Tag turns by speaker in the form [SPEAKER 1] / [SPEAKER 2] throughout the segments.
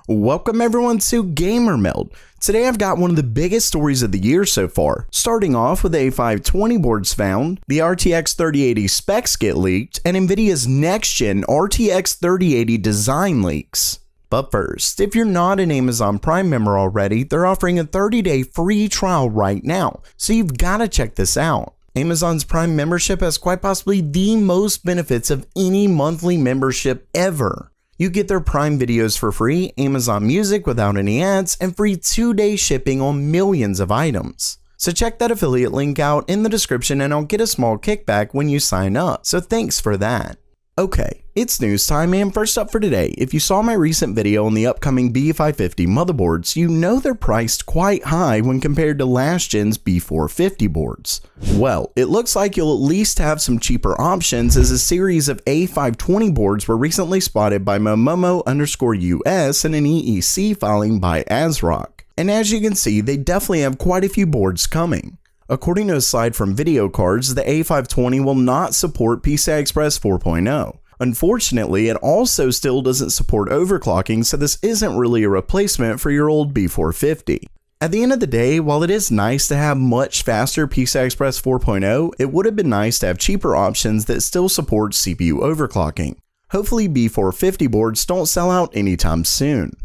[SPEAKER 1] Welcome everyone to Gamer Meld. Today I've got one of the biggest stories of the year so far, starting off with the A520 boards found, the RTX 3080 specs get leaked, and Nvidia's next-gen RTX 3080 design leaks. But first, if you're not an Amazon Prime member already, they're offering a 30-day free trial right now, so you've got to check this out. Amazon's Prime membership has quite possibly the most benefits of any monthly membership ever. You get their Prime videos for free, Amazon Music without any ads, and free 2-day shipping on millions of items. So check that affiliate link out in the description and I'll get a small kickback when you sign up, so thanks for that. Okay, it's news time, and first up for today, if you saw my recent video on the upcoming B550 motherboards, you know they're priced quite high when compared to last gen's B450 boards. Well, it looks like you'll at least have some cheaper options, as a series of A520 boards were recently spotted by Momomo_US in an EEC filing by ASRock. And as you can see, they definitely have quite a few boards coming. According to a slide from Video Cores, the A520 will not support PCI Express 4.0. Unfortunately, it also still doesn't support overclocking, so this isn't really a replacement for your old B450. At the end of the day, while it is nice to have much faster PCI Express 4.0, it would have been nice to have cheaper options that still support CPU overclocking. Hopefully B450 boards don't sell out anytime soon.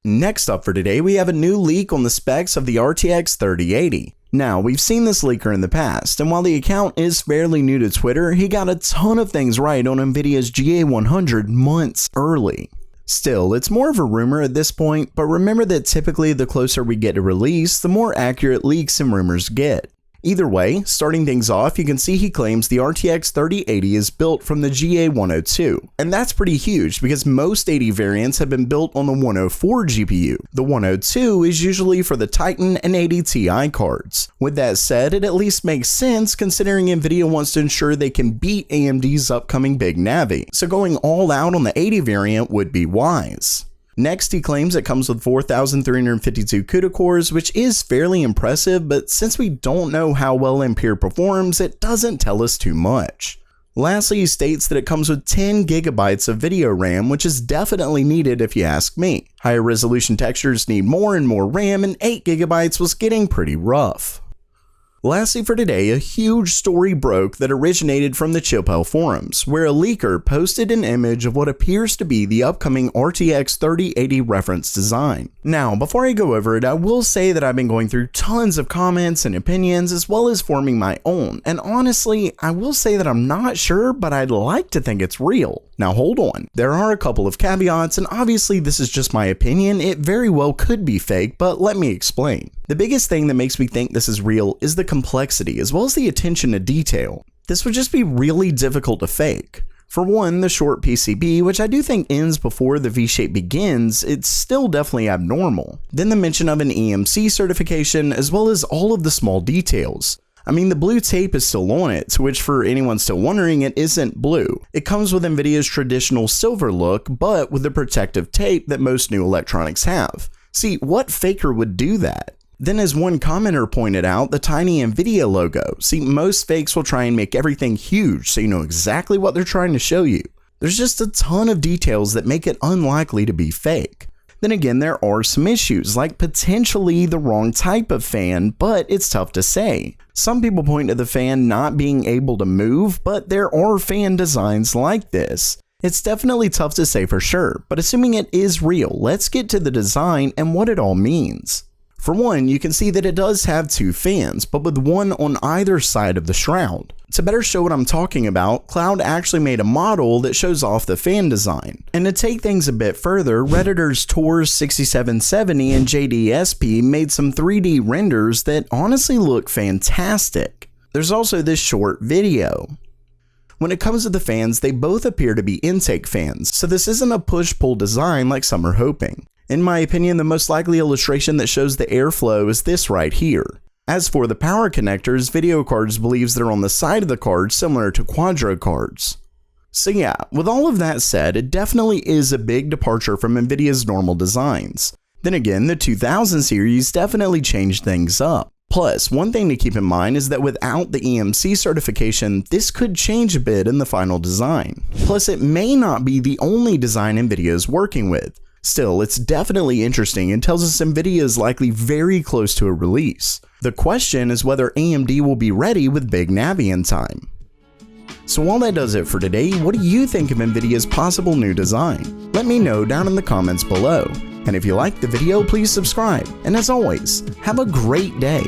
[SPEAKER 1] Next up for today, we have a new leak on the specs of the RTX 3080. Now, we've seen this leaker in the past, and while the account is fairly new to Twitter, he got a ton of things right on Nvidia's GA100 months early. Still, it's more of a rumor at this point, but remember that typically the closer we get to release, the more accurate leaks and rumors get. Either way, starting things off, you can see he claims the RTX 3080 is built from the GA102, and that's pretty huge because most 80 variants have been built on the 104 GPU. The 102 is usually for the Titan and 80 Ti cards. With that said, it at least makes sense considering Nvidia wants to ensure they can beat AMD's upcoming big Navi, so going all out on the 80 variant would be wise. Next, he claims it comes with 4,352 Cuda Cores, which is fairly impressive, but since we don't know how well Ampere performs, it doesn't tell us too much. Lastly, he states that it comes with 10 gigabytes of video RAM, which is definitely needed if you ask me. Higher resolution textures need more and more RAM, and 8 gigabytes was getting pretty rough. Lastly for today, a huge story broke that originated from the Chipel forums, where a leaker posted an image of what appears to be the upcoming RTX 3080 reference design. Now, before I go over it, I will say that I've been going through tons of comments and opinions as well as forming my own, and honestly, I will say that I'm not sure, but I'd like to think it's real. Now hold on, there are a couple of caveats, and obviously this is just my opinion, it very well could be fake, but let me explain. The biggest thing that makes me think this is real is the complexity as well as the attention to detail. This would just be really difficult to fake. For one, the short PCB, which I do think ends before the V-shape begins, it's still definitely abnormal. Then the mention of an EMC certification as well as all of the small details. I mean, the blue tape is still on it, to which for anyone still wondering, it isn't blue. It comes with Nvidia's traditional silver look, but with the protective tape that most new electronics have. See, what faker would do that? Then as one commenter pointed out, the tiny Nvidia logo. See, most fakes will try and make everything huge so you know exactly what they're trying to show you. There's just a ton of details that make it unlikely to be fake. Then again, there are some issues, like potentially the wrong type of fan, but it's tough to say. Some people point to the fan not being able to move, but there are fan designs like this. It's definitely tough to say for sure, but assuming it is real, let's get to the design and what it all means. For one, you can see that it does have two fans, but with one on either side of the shroud. To better show what I'm talking about, Cloud actually made a model that shows off the fan design. And to take things a bit further, Redditor's Tors 6770 and JDSP made some 3D renders that honestly look fantastic. There's also this short video. When it comes to the fans, they both appear to be intake fans, so this isn't a push-pull design like some are hoping. In my opinion, the most likely illustration that shows the airflow is this right here. As for the power connectors, Video Cards believes they're on the side of the card similar to Quadro cards. So yeah, with all of that said, it definitely is a big departure from Nvidia's normal designs. Then again, the 2000 series definitely changed things up. Plus, one thing to keep in mind is that without the EMC certification, this could change a bit in the final design. Plus, it may not be the only design Nvidia is working with. Still, it's definitely interesting and tells us Nvidia is likely very close to a release. The question is whether AMD will be ready with Big Navi in time. So while that does it for today, what do you think of Nvidia's possible new design? Let me know down in the comments below. And if you liked the video, please subscribe. And as always, have a great day.